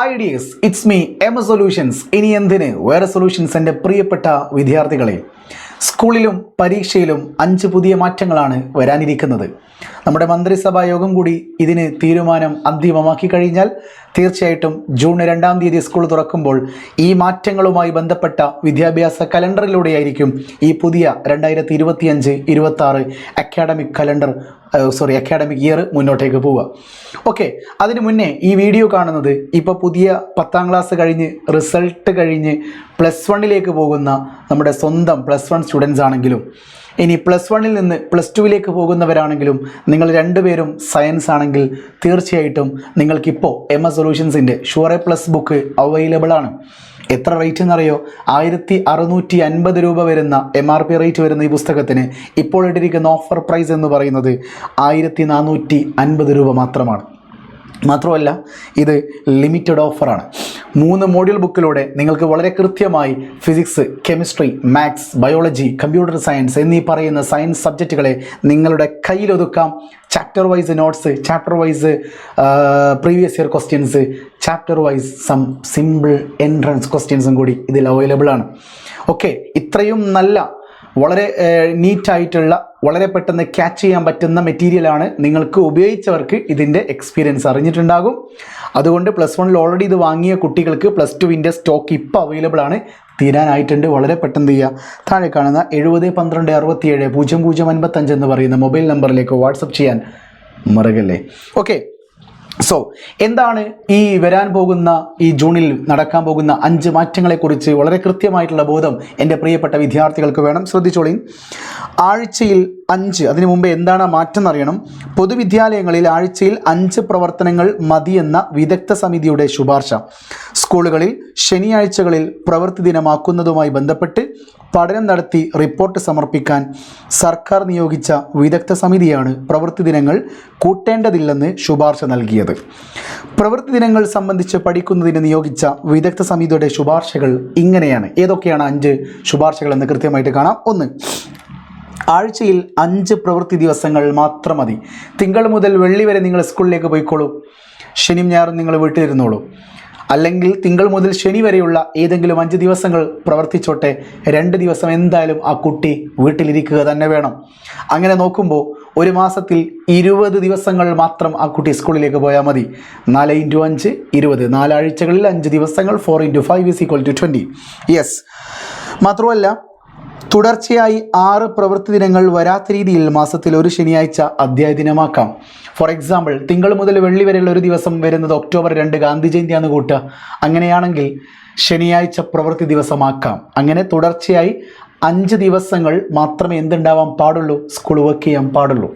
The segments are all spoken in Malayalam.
Hi dears, it's me M solutions. ഇനി എന്തിന് വേറെ സൊല്യൂഷൻസ്. എൻ്റെ പ്രിയപ്പെട്ട വിദ്യാർത്ഥികളെ, സ്കൂളിലും പരീക്ഷയിലും 5 പുതിയ മാറ്റങ്ങളാണ് വരാനിരിക്കുന്നത്. നമ്മുടെ മന്ത്രിസഭാ യോഗം കൂടി ഇതിന് തീരുമാനം അന്തിമമാക്കി കഴിഞ്ഞാൽ തീർച്ചയായിട്ടും ജൂൺ 2-ാം തീയതി സ്കൂൾ തുറക്കുമ്പോൾ ഈ മാറ്റങ്ങളുമായി ബന്ധപ്പെട്ട വിദ്യാഭ്യാസ കലണ്ടറിലൂടെയായിരിക്കും ഈ പുതിയ 2025-26 അക്കാഡമിക് ഇയർ മുന്നോട്ടേക്ക് പോവുക. ഓക്കെ, അതിനു മുന്നേ ഈ വീഡിയോ കാണുന്നത് ഇപ്പോൾ പുതിയ 10ാം ക്ലാസ് കഴിഞ്ഞ് റിസൾട്ട് കഴിഞ്ഞ് +1 പോകുന്ന നമ്മുടെ സ്വന്തം +1 സ്റ്റുഡൻസ് ആണെങ്കിലും ഇനി +1 നിന്ന് +2 പോകുന്നവരാണെങ്കിലും നിങ്ങൾ രണ്ടുപേരും സയൻസ് ആണെങ്കിൽ തീർച്ചയായിട്ടും നിങ്ങൾക്കിപ്പോൾ MS സൊല്യൂഷൻസിൻ്റെ sure A plus book available ആണ്. എത്ര റേറ്റ് എന്നറിയോ? 1650 രൂപ വരുന്ന MRP റേറ്റ് വരുന്ന ഈ പുസ്തകത്തിന് ഇപ്പോൾ ഇട്ടിരിക്കുന്ന ഓഫർ പ്രൈസ് എന്ന് പറയുന്നത് 1450 രൂപ മാത്രമാണ്. മാത്രമല്ല, ഇത് ലിമിറ്റഡ് ഓഫറാണ്. 3 മോഡ്യൂൾ ബുക്കിലൂടെ നിങ്ങൾക്ക് വളരെ കൃത്യമായി physics, chemistry, maths, biology, computer science എന്നീ പറയുന്ന സയൻസ് സബ്ജക്റ്റുകളെ നിങ്ങളുടെ കയ്യിലൊതുക്കാം. Chapter wise notes, chapter wise previous year questions, chapter wise some simple entrance ക്വസ്റ്റ്യൻസും കൂടി ഇതിൽ അവൈലബിൾ ആണ്. ഓക്കെ, ഇത്രയും നല്ല വളരെ നീറ്റായിട്ടുള്ള വളരെ പെട്ടെന്ന് ക്യാച്ച് ചെയ്യാൻ പറ്റുന്ന മെറ്റീരിയലാണ്. നിങ്ങൾക്ക് ഉപയോഗിച്ചവർക്ക് ഇതിൻ്റെ എക്സ്പീരിയൻസ് അറിഞ്ഞിട്ടുണ്ടാകും. അതുകൊണ്ട് +1 ഓൾറെഡി ഇത് വാങ്ങിയ കുട്ടികൾക്ക് +2 സ്റ്റോക്ക് ഇപ്പോൾ അവൈലബിൾ ആണ്. തീരാനായിട്ടുണ്ട്. വളരെ പെട്ടെന്ന് ചെയ്യുക. താഴെ കാണുന്ന 70 12 67 0055 എന്ന് പറയുന്ന മൊബൈൽ നമ്പറിലേക്ക് വാട്സപ്പ് ചെയ്യാൻ മറക്കല്ലേ. ഓക്കെ, സോ എന്താണ് ഈ വരാൻ പോകുന്ന ഈ ജൂണിൽ നടക്കാൻ പോകുന്ന 5 മാറ്റങ്ങളെക്കുറിച്ച് വളരെ കൃത്യമായിട്ടുള്ള ബോധം എൻ്റെ പ്രിയപ്പെട്ട വിദ്യാർത്ഥികൾക്ക് വേണം. ശ്രദ്ധിച്ചോളി. ആഴ്ചയിൽ 5, അതിനു മുമ്പേ എന്താണ് മാറ്റം എന്നറിയണം. പൊതുവിദ്യാലയങ്ങളിൽ ആഴ്ചയിൽ 5 പ്രവർത്തനങ്ങൾ മതിയെന്ന വിദഗ്ധ സമിതിയുടെ ശുപാർശ. സ്കൂളുകളിൽ ശനിയാഴ്ചകളിൽ പ്രവൃത്തി ദിനമാക്കുന്നതുമായി ബന്ധപ്പെട്ട് പഠനം നടത്തി റിപ്പോർട്ട് സമർപ്പിക്കാൻ സർക്കാർ നിയോഗിച്ച വിദഗ്ധ സമിതിയാണ് പ്രവൃത്തി ദിനങ്ങൾ കൂട്ടേണ്ടതില്ലെന്ന് ശുപാർശ നൽകിയത്. പ്രവൃത്തി ദിനങ്ങൾ സംബന്ധിച്ച് പഠിക്കുന്നതിന് നിയോഗിച്ച വിദഗ്ധ സമിതിയുടെ ശുപാർശകൾ ഇങ്ങനെയാണ്. ഏതൊക്കെയാണ് 5 ശുപാർശകൾ എന്ന് കൃത്യമായിട്ട് കാണാം. 1, ആഴ്ചയിൽ 5 പ്രവൃത്തി ദിവസങ്ങൾ മാത്രം മതി. തിങ്കൾ മുതൽ വെള്ളി വരെ നിങ്ങൾ സ്കൂളിലേക്ക് പോയിക്കോളൂ. ശനിയും ഞായറും നിങ്ങൾ വീട്ടിലിരുന്നോളൂ. അല്ലെങ്കിൽ തിങ്കൾ മുതൽ ശനി വരെയുള്ള ഏതെങ്കിലും 5 ദിവസങ്ങൾ പ്രവർത്തിച്ചോട്ടെ. 2 ദിവസം എന്തായാലും ആ കുട്ടി വീട്ടിലിരിക്കുക തന്നെ വേണം. അങ്ങനെ നോക്കുമ്പോൾ ഒരു മാസത്തിൽ 20 ദിവസങ്ങൾ മാത്രം ആ കുട്ടി സ്കൂളിലേക്ക് പോയാൽ മതി. 4 × 5 20. 4 ആഴ്ചകളിൽ 5 ദിവസങ്ങൾ. 4 × 5 = 20. യെസ്. മാത്രമല്ല, തുടർച്ചയായി 6 പ്രവൃത്തി ദിനങ്ങൾ വരാത്ത രീതിയിൽ മാസത്തിൽ ഒരു ശനിയാഴ്ച അധ്യായ ദിനമാക്കാം. ഫോർ എക്സാമ്പിൾ, തിങ്കൾ മുതൽ വെള്ളി വരെയുള്ള ഒരു ദിവസം വരുന്നത് ഒക്ടോബർ 2 ഗാന്ധി ജയന്തിയാണെന്ന് കൂട്ടുക. അങ്ങനെയാണെങ്കിൽ ശനിയാഴ്ച പ്രവൃത്തി ദിവസമാക്കാം. അങ്ങനെ തുടർച്ചയായി 5 ദിവസങ്ങൾ മാത്രമേ എന്തുണ്ടാവാൻ പാടുള്ളൂ? സ്കൂൾ വർക്ക് ചെയ്യാൻ പാടുള്ളൂ.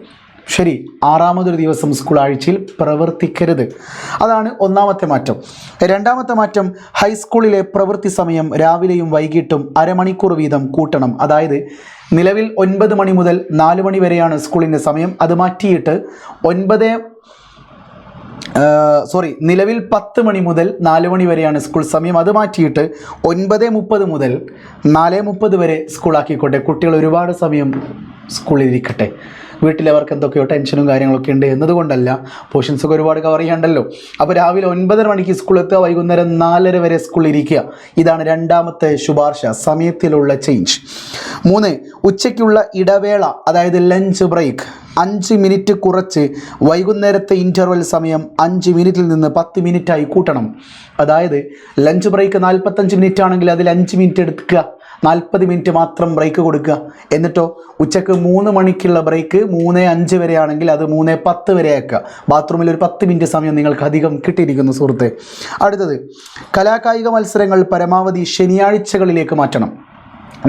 ശരി, 6ാമതൊരു ദിവസം സ്കൂൾ ആഴ്ചയിൽ പ്രവർത്തിക്കരുത്. അതാണ് 1ാമത്തെ മാറ്റം. 2ാമത്തെ മാറ്റം, ഹൈസ്കൂളിലെ പ്രവൃത്തി സമയം രാവിലെയും വൈകിട്ടും അരമണിക്കൂർ വീതം കൂട്ടണം. അതായത് നിലവിൽ 9 മണി മുതൽ 4 മണി വരെയാണ് സ്കൂളിൻ്റെ സമയം. അത് മാറ്റിയിട്ട് നിലവിൽ 10 മണി മുതൽ 4 മണി വരെയാണ് സ്കൂൾ സമയം. അത് മാറ്റിയിട്ട് 9:30 മുതൽ 4:30 വരെ സ്കൂളാക്കിക്കോട്ടെ. കുട്ടികൾ ഒരുപാട് സമയം സ്കൂളിലിരിക്കട്ടെ. വീട്ടിൽ അവർക്ക് എന്തൊക്കെയോ ടെൻഷനും കാര്യങ്ങളൊക്കെ ഉണ്ട് എന്നതുകൊണ്ടല്ല, പോർഷൻസൊക്കെ ഒരുപാട് കവർ ചെയ്യാണ്ടല്ലോ. അപ്പോൾ രാവിലെ 9:30 മണിക്ക് സ്കൂളെത്തുക, വൈകുന്നേരം 4:30 വരെ സ്കൂളിൽ ഇരിക്കുക. ഇതാണ് 2ാമത്തെ ശുപാർശ, സമയത്തിലുള്ള ചേഞ്ച്. 3, ഉച്ചയ്ക്കുള്ള ഇടവേള, അതായത് ലഞ്ച് ബ്രേക്ക് 5 മിനിറ്റ് കുറച്ച് വൈകുന്നേരത്തെ ഇൻ്റർവെൽ സമയം 5 മിനിറ്റിൽ നിന്ന് 10 മിനിറ്റായി കൂട്ടണം. അതായത് ലഞ്ച് ബ്രേക്ക് 45 മിനിറ്റ് ആണെങ്കിൽ അതിൽ 5 മിനിറ്റ് എടുക്കുക, 40 മിനിറ്റ് മാത്രം ബ്രേക്ക് കൊടുക്കുക. എന്നിട്ടോ ഉച്ചക്ക് 3 മണിക്കുള്ള ബ്രേക്ക് 3:05 വരെ ആണെങ്കിൽ അത് 3:10 വരെ ആക്കുക. ബാത്റൂമിൽ ഒരു 10 മിനിറ്റ് സമയം നിങ്ങൾക്ക് അധികം കിട്ടിയിരിക്കുന്നു സുഹൃത്തെ. അടുത്തത്, കലാകായിക മത്സരങ്ങൾ പരമാവധി ശനിയാഴ്ചകളിലേക്ക് മാറ്റണം.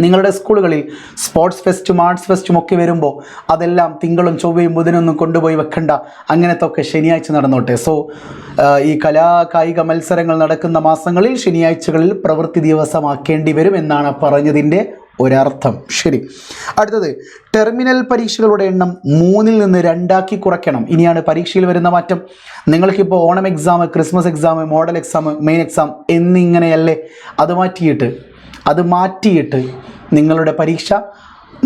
നിങ്ങളുടെ സ്കൂളുകളിൽ സ്പോർട്സ് ഫെസ്റ്റും ആർട്സ് ഫെസ്റ്റും ഒക്കെ വരുമ്പോൾ അതെല്ലാം തിങ്കളും ചൊവ്വയും ബുധനൊന്നും കൊണ്ടുപോയി വെക്കണ്ട. അങ്ങനത്തെ ഒക്കെ ശനിയാഴ്ച നടന്നോട്ടെ. സോ ഈ കലാകായിക മത്സരങ്ങൾ നടക്കുന്ന മാസങ്ങളിൽ ശനിയാഴ്ചകളിൽ പ്രവൃത്തി ദിവസമാക്കേണ്ടി വരും എന്നാണ് പറഞ്ഞതിൻ്റെ ഒരർത്ഥം. ശരി, അടുത്തത്, ടെർമിനൽ പരീക്ഷകളുടെ എണ്ണം 3-ൽ നിന്ന് 2 കുറയ്ക്കണം. ഇനിയാണ് പരീക്ഷയിൽ വരുന്ന മാറ്റം. നിങ്ങൾക്കിപ്പോൾ Onam exam, Christmas exam, model exam, main exam എന്നിങ്ങനെയല്ലേ? അത് മാറ്റിയിട്ട് നിങ്ങളുടെ പരീക്ഷ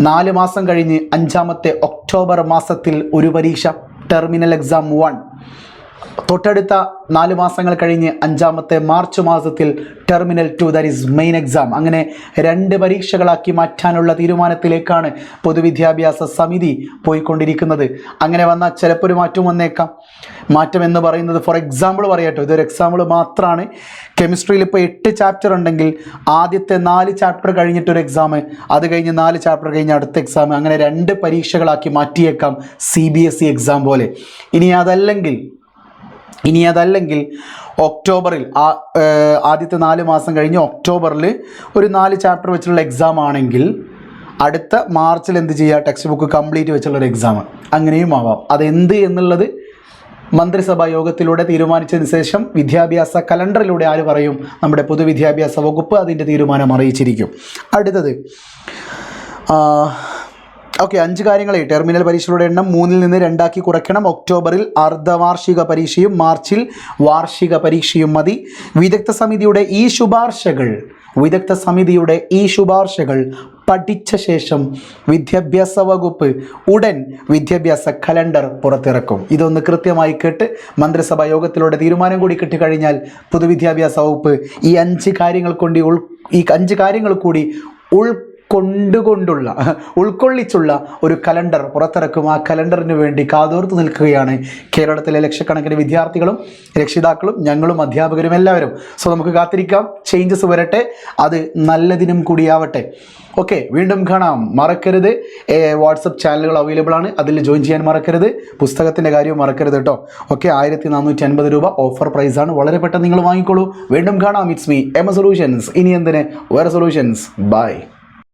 4 മാസം കഴിഞ്ഞ് 5ാമത്തെ ഒക്ടോബർ മാസത്തിൽ ഒരു പരീക്ഷ, ടെർമിനൽ എക്സാം 1. തൊട്ടടുത്ത 4 മാസങ്ങൾ കഴിഞ്ഞ് 5-ാമത്തെ മാർച്ച് മാസത്തിൽ terminal 2 that is main exam, അങ്ങനെ 2 പരീക്ഷകളാക്കി മാറ്റാനുള്ള തീരുമാനത്തിലേക്കാണ് പൊതുവിദ്യാഭ്യാസ സമിതി പോയിക്കൊണ്ടിരിക്കുന്നത്. അങ്ങനെ വന്നാൽ ചിലപ്പോൾ ഒരു മാറ്റം വന്നേക്കാം. മാറ്റം എന്ന് പറയുന്നത് ഫോർ എക്സാമ്പിൾ പറയട്ടോ, ഇതൊരു എക്സാമ്പിൾ മാത്രമാണ്. കെമിസ്ട്രിയിൽ ഇപ്പോൾ 8 ചാപ്റ്റർ ഉണ്ടെങ്കിൽ ആദ്യത്തെ 4 ചാപ്റ്റർ കഴിഞ്ഞിട്ടൊരു എക്സാം, അത് കഴിഞ്ഞ് 4 ചാപ്റ്റർ കഴിഞ്ഞ് അടുത്ത എക്സാം, അങ്ങനെ 2 പരീക്ഷകളാക്കി മാറ്റിയേക്കാം CBSE എക്സാം പോലെ. ഇനി അതല്ലെങ്കിൽ ഒക്ടോബറിൽ ആദ്യത്തെ 4 മാസം കഴിഞ്ഞ് ഒക്ടോബറിൽ ഒരു 4 ചാപ്റ്റർ വെച്ചുള്ള എക്സാം ആണെങ്കിൽ അടുത്ത മാർച്ചിൽ എന്ത് ചെയ്യുക, ടെക്സ്റ്റ് ബുക്ക് കംപ്ലീറ്റ് വെച്ചുള്ളൊരു എക്സാം, അങ്ങനെയും ആവാം. അതെന്ത് എന്നുള്ളത് മന്ത്രിസഭാ യോഗത്തിലൂടെ തീരുമാനിച്ചതിന് ശേഷം വിദ്യാഭ്യാസ കലണ്ടറിലൂടെ ആര് പറയും, നമ്മുടെ പൊതുവിദ്യാഭ്യാസ വകുപ്പ് അതിൻ്റെ തീരുമാനം അറിയിച്ചിരിക്കും. അടുത്തത് ഓക്കെ, 5 കാര്യങ്ങളെ ടെർമിനൽ പരീക്ഷകളുടെ എണ്ണം 3-ൽ നിന്ന് 2 കുറയ്ക്കണം. ഒക്ടോബറിൽ അർദ്ധവാർഷിക പരീക്ഷയും മാർച്ചിൽ വാർഷിക പരീക്ഷയും മതി. വിദഗ്ധ സമിതിയുടെ ഈ ശുപാർശകൾ പഠിച്ച ശേഷം വിദ്യാഭ്യാസ വകുപ്പ് ഉടൻ വിദ്യാഭ്യാസ കലണ്ടർ പുറത്തിറക്കും. ഇതൊന്ന് കൃത്യമായി കേട്ട് മന്ത്രിസഭാ യോഗത്തിലൂടെ തീരുമാനം കൂടി കിട്ടിക്കഴിഞ്ഞാൽ പൊതുവിദ്യാഭ്യാസ വകുപ്പ് ഈ 5 കാര്യങ്ങൾ കൂടി ഉൾക്കൊള്ളിച്ചുള്ള ഒരു കലണ്ടർ പുറത്തിറക്കും. ആ കലണ്ടറിന് വേണ്ടി കാതോർത്ത് നിൽക്കുകയാണ് കേരളത്തിലെ ലക്ഷക്കണക്കിന് വിദ്യാർത്ഥികളും രക്ഷിതാക്കളും ഞങ്ങളും അധ്യാപകരും എല്ലാവരും. സോ നമുക്ക് കാത്തിരിക്കാം, ചേഞ്ചസ് വരട്ടെ, അത് നല്ലതിനും കൂടിയാവട്ടെ. ഓക്കെ, വീണ്ടും കാണാം. മറക്കരുത്, വാട്സപ്പ് ചാനലുകൾ അവൈലബിൾ ആണ്, അതിൽ ജോയിൻ ചെയ്യാൻ മറക്കരുത്. പുസ്തകത്തിൻ്റെ കാര്യവും മറക്കരുത് കേട്ടോ. ഓക്കെ, 1450 രൂപ ഓഫർ പ്രൈസാണ്, വളരെ പെട്ടെന്ന് നിങ്ങൾ വാങ്ങിക്കോളൂ. വീണ്ടും കാണാം. It's me M solutions. ഇനി എന്തിന് വേറെ സൊല്യൂഷൻസ്. ബൈ.